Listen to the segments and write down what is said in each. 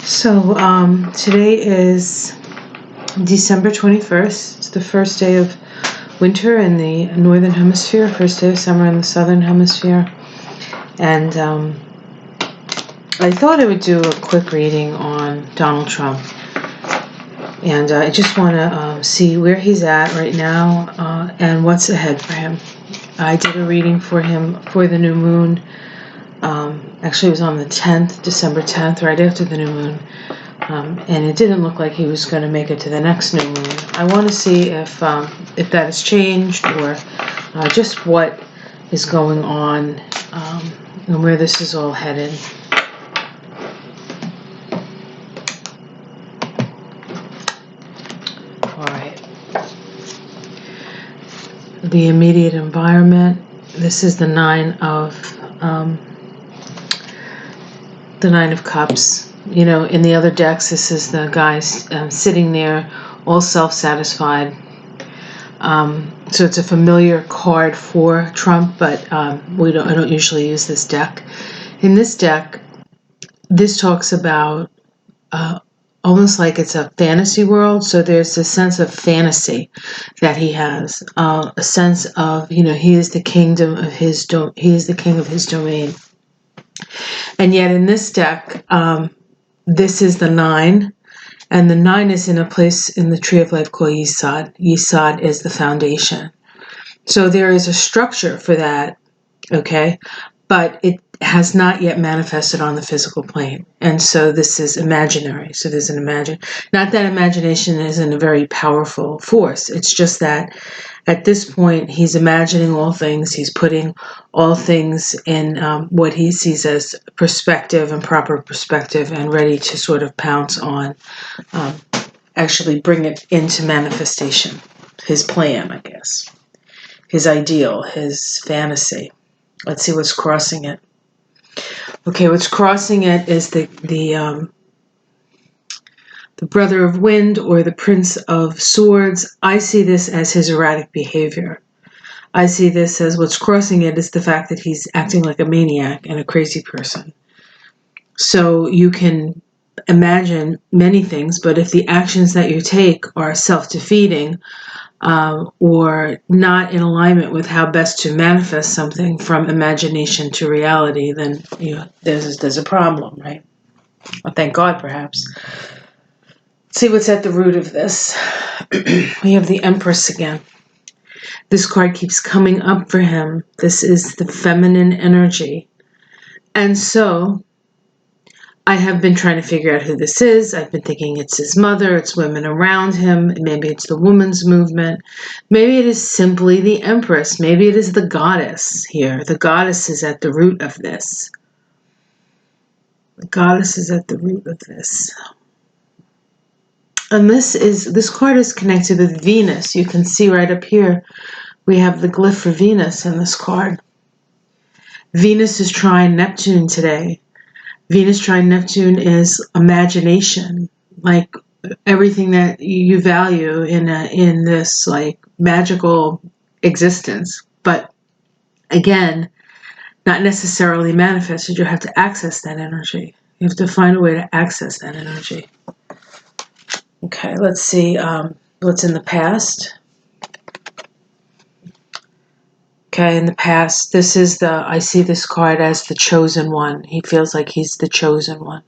Today is December 21st. It's the first day of winter in the northern hemisphere, first day of summer in the southern hemisphere. And I thought I would do a quick reading on Donald Trump. And I just want to see where he's at right now and what's ahead for him. I did a reading for him for the new moon. Actually, it was on the 10th, December 10th, right after the new moon. And it didn't look like he was going to make it to the next new moon. I want to see if that has changed or just what is going on and where this is all headed. All right. The immediate environment. This is the Nine of Cups. You know, in the other decks, this is the guy sitting there, all self-satisfied. So it's a familiar card for Trump, but I don't usually use this deck. In this deck, this talks about almost like it's a fantasy world. So there's a sense of fantasy that he has, a sense of, he is the kingdom of he is the king of his domain. And yet in this deck, this is the 9, and the 9 is in a place in the Tree of Life called Yesod. Yesod is the foundation. So there is a structure for that, okay? But it has not yet manifested on the physical plane. And so this is imaginary. So there's not that imagination isn't a very powerful force. It's just that at this point, he's imagining all things. He's putting all things in what he sees as perspective and proper perspective and ready to sort of pounce on, actually bring it into manifestation. His plan, I guess. His ideal, his fantasy. Let's see what's crossing it. Okay, what's crossing it is the brother of wind or the prince of swords. I see this as his erratic behavior. I see this as what's crossing it is the fact that he's acting like a maniac and a crazy person. So you can imagine many things, but if the actions that you take are self-defeating, or not in alignment with how best to manifest something from imagination to reality, then there's a problem, right? Well, thank God, perhaps. Let's see what's at the root of this. We have the Empress again. This card keeps coming up for him. This is the feminine energy. And so I have been trying to figure out who this is. I've been thinking it's his mother, it's women around him, maybe it's the women's movement. Maybe it is simply the Empress. Maybe it is the goddess here. The goddess is at the root of this. The goddess is at the root of this. And this card is connected with Venus. You can see right up here, we have the glyph for Venus in this card. Venus is trine Neptune today. Venus trine Neptune is imagination, like everything that you value in this like magical existence. But again, not necessarily manifested. You have to access that energy. You have to find a way to access that energy. Okay, let's see what's in the past. Okay, in the past, I see this card as the chosen one. He feels like he's the chosen one.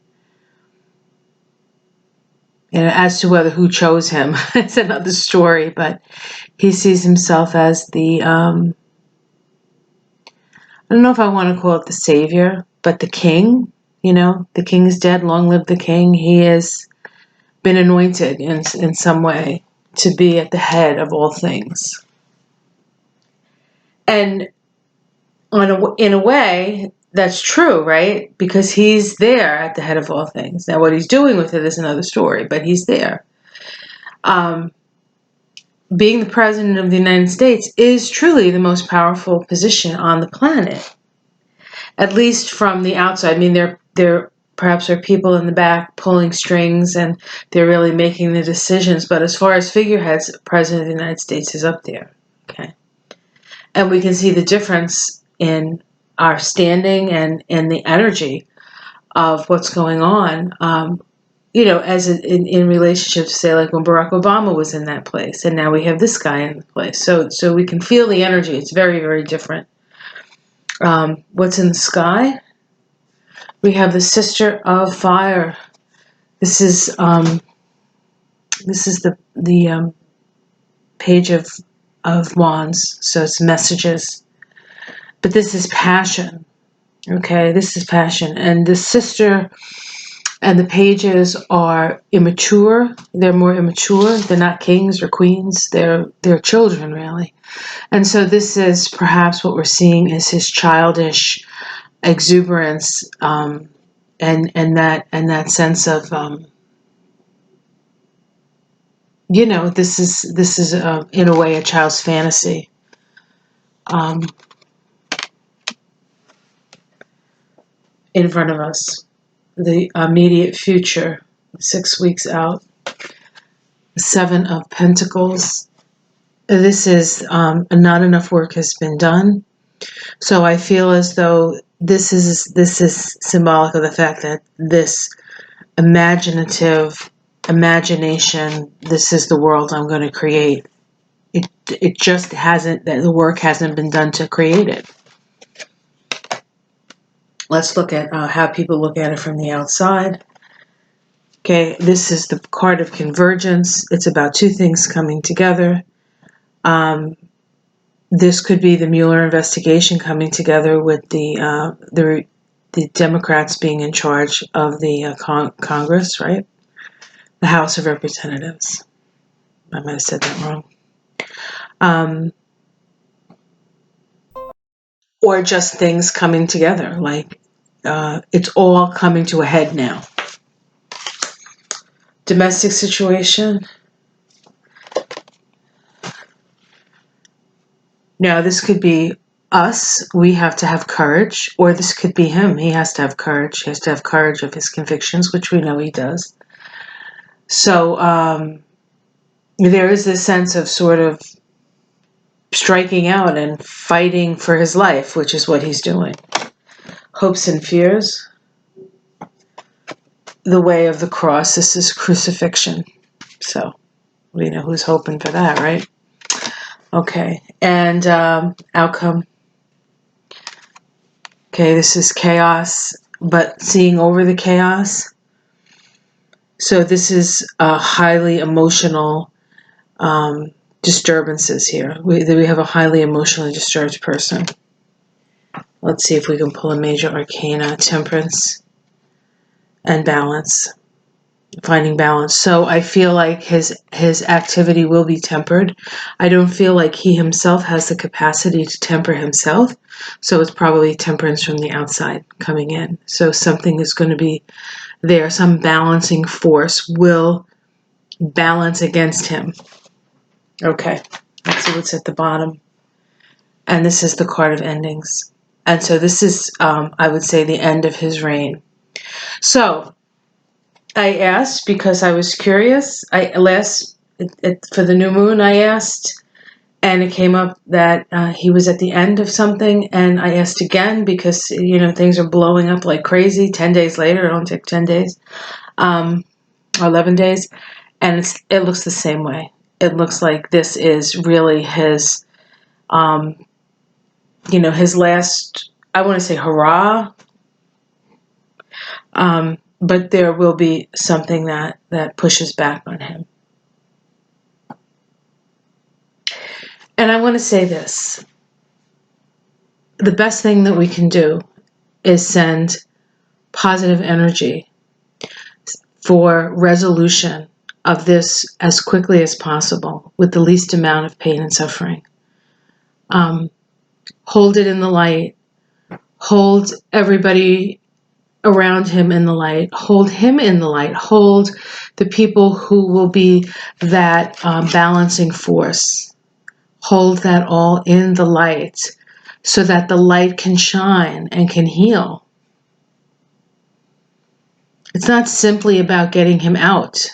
And as to who chose him, it's another story, but he sees himself as the, I don't know if I want to call it the savior, but the king. The king is dead, long live the king. He has been anointed in some way to be at the head of all things. And in a way, that's true, right? Because he's there at the head of all things. Now, what he's doing with it is another story, but he's there. Being the president of the United States is truly the most powerful position on the planet, at least from the outside. I mean, there perhaps are people in the back pulling strings, and they're really making the decisions. But as far as figureheads, president of the United States is up there. Okay. And we can see the difference in our standing and in the energy of what's going on as in relationships, say like when Barack Obama was in that place, and now we have this guy in the place. So we can feel the energy. It's very, very different. What's in the sky? We have the Sister of Fire. This is the Page of Wands. So it's messages, but this is passion. Okay, this is passion, and the Sister and the pages are immature. They're more immature. They're not kings or queens. They're children, really. And so this is perhaps what we're seeing is his childish exuberance, and that sense of this is in a way a child's fantasy. In front of us, the immediate future, 6 weeks out. The Seven of Pentacles. This is not enough work has been done. So I feel as though this is symbolic of the fact that this imagination, this is the world I'm going to create. It just hasn't, that the work hasn't been done to create it. Let's look at how people look at it from the outside. Okay, this is the card of convergence. It's about two things coming together. This could be the Mueller investigation coming together with the Democrats being in charge of the Congress, right? The House of Representatives. I might have said that wrong. Or just things coming together, like it's all coming to a head now. Domestic situation. Now, this could be us. We have to have courage, or this could be him. He has to have courage. He has to have courage of his convictions, which we know he does. So there is this sense of sort of striking out and fighting for his life, which is what he's doing. Hopes and fears. The way of the cross. This is crucifixion. So we know who's hoping for that, right? Okay, and outcome. Okay, this is chaos, but seeing over the chaos. So this is a highly emotional disturbances here. We have a highly emotionally disturbed person. Let's see if we can pull a major arcana. Temperance and balance. Finding balance. So I feel like his activity will be tempered. I don't feel like he himself has the capacity to temper himself. So it's probably temperance from the outside coming in. So something is going to be there. Some balancing force will balance against him. Okay. Let's see what's at the bottom. And this is the card of endings. And so this is, I would say, the end of his reign. So I asked because I was curious. For the new moon, I asked, and it came up that he was at the end of something. And I asked again because things are blowing up like crazy. 10 days later, it only took 10 days, or 11 days, and it looks the same way. It looks like this is really his, his last. I want to say hurrah. But there will be something that pushes back on him. And I want to say this. The best thing that we can do is send positive energy for resolution of this as quickly as possible with the least amount of pain and suffering. Hold it in the light. Hold everybody around him in the light. Hold him in the light. Hold the people who will be that balancing force. Hold that all in the light so that the light can shine and can heal. It's not simply about getting him out,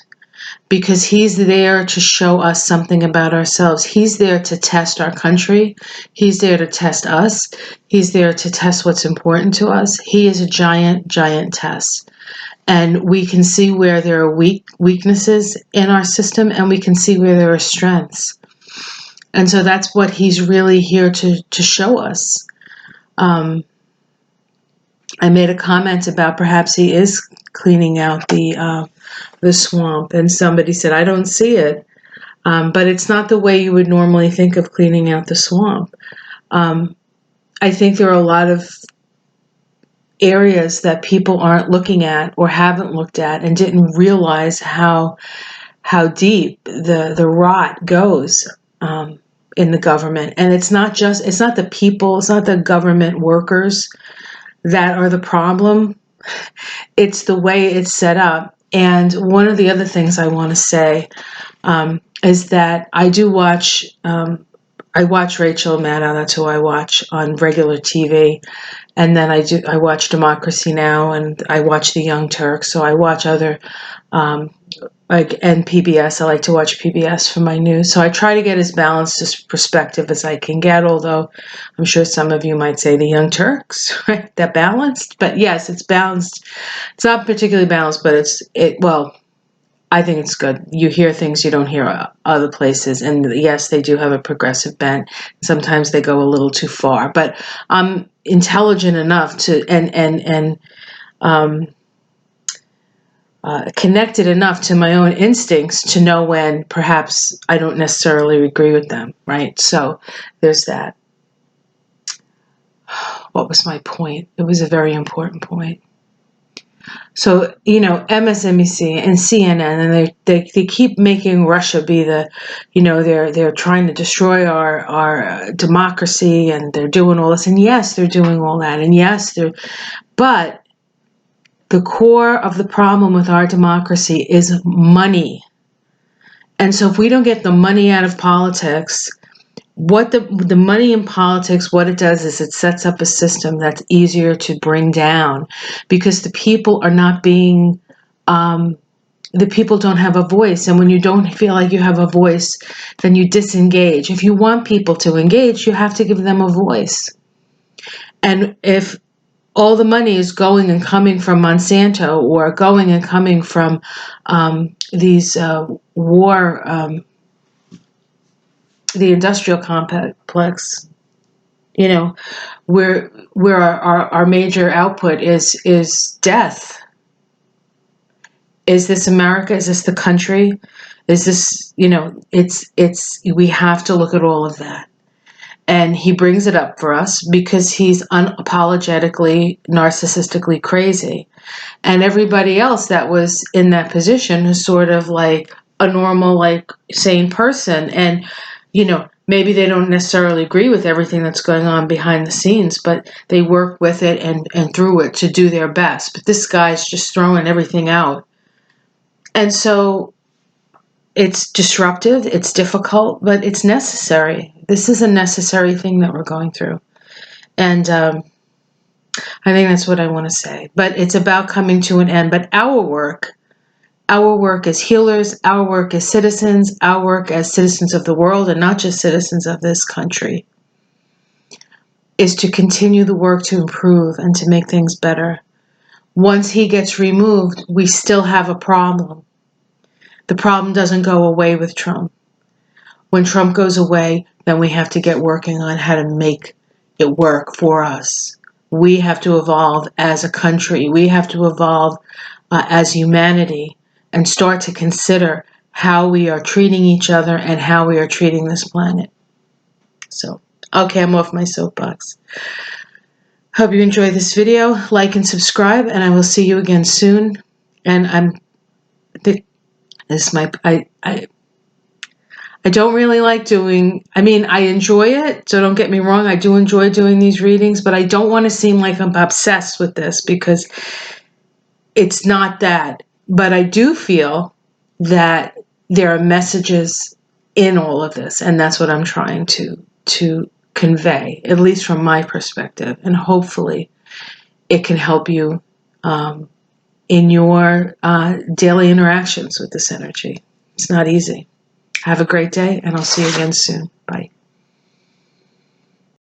because he's there to show us something about ourselves. He's there to test our country. He's there to test us. He's there to test what's important to us. He is a giant, giant test. And we can see where there are weaknesses in our system, and we can see where there are strengths. And so that's what he's really here to show us. I made a comment about perhaps he is cleaning out the swamp, and somebody said, I don't see it. But it's not the way you would normally think of cleaning out the swamp. I think there are a lot of areas that people aren't looking at or haven't looked at and didn't realize how deep the rot goes in the government. And it's not the people, it's not the government workers that are the problem. It's the way it's set up. And one of the other things I want to say is that I do watch, I watch Rachel Maddow, that's who I watch on regular TV. And then I watch Democracy Now! And I watch The Young Turks. So I watch other, and PBS. I like to watch PBS for my news. So I try to get as balanced a perspective as I can get, although I'm sure some of you might say The Young Turks, right? That balanced? But yes, it's balanced. It's not particularly balanced, but well, I think it's good. You hear things you don't hear other places. And yes, they do have a progressive bent. Sometimes they go a little too far. But I'm intelligent enough to and connected enough to my own instincts to know when perhaps I don't necessarily agree with them, right? So there's that. What was my point? It was a very important point. So, MSNBC and CNN, and they keep making Russia be the, they're trying to destroy our democracy, and they're doing all this. And yes, they're doing all that. And yes, but the core of the problem with our democracy is money. And so if we don't get the money out of politics, what the money in politics, what it does is it sets up a system that's easier to bring down, because the people are not being, the people don't have a voice. And when you don't feel like you have a voice, then you disengage. If you want people to engage, you have to give them a voice. And if all the money is going and coming from Monsanto, or going and coming from these war, the industrial complex, where our major output is death. Is this America? Is this the country? Is this, we have to look at all of that. And he brings it up for us because he's unapologetically, narcissistically crazy. And everybody else that was in that position is sort of like a normal, like, sane person. And, maybe they don't necessarily agree with everything that's going on behind the scenes, but they work with it and through it to do their best. But this guy's just throwing everything out. And so it's disruptive, it's difficult, but it's necessary. This is a necessary thing that we're going through. And I think that's what I want to say. But it's about coming to an end. But our work as healers, our work as citizens, our work as citizens of the world, and not just citizens of this country, is to continue the work to improve and to make things better. Once he gets removed, we still have a problem. The problem doesn't go away with Trump. When Trump goes away, then we have to get working on how to make it work for us. We have to evolve as a country. We have to evolve as humanity and start to consider how we are treating each other and how we are treating this planet. So, okay, I'm off my soapbox. Hope you enjoyed this video. Like and subscribe, and I will see you again soon. And I don't really like I enjoy it, so don't get me wrong, I do enjoy doing these readings, but I don't want to seem like I'm obsessed with this, because it's not that. But I do feel that there are messages in all of this, and that's what I'm trying to convey, at least from my perspective, and hopefully it can help you in your daily interactions with this energy. It's not easy. Have a great day, and I'll see you again soon. Bye.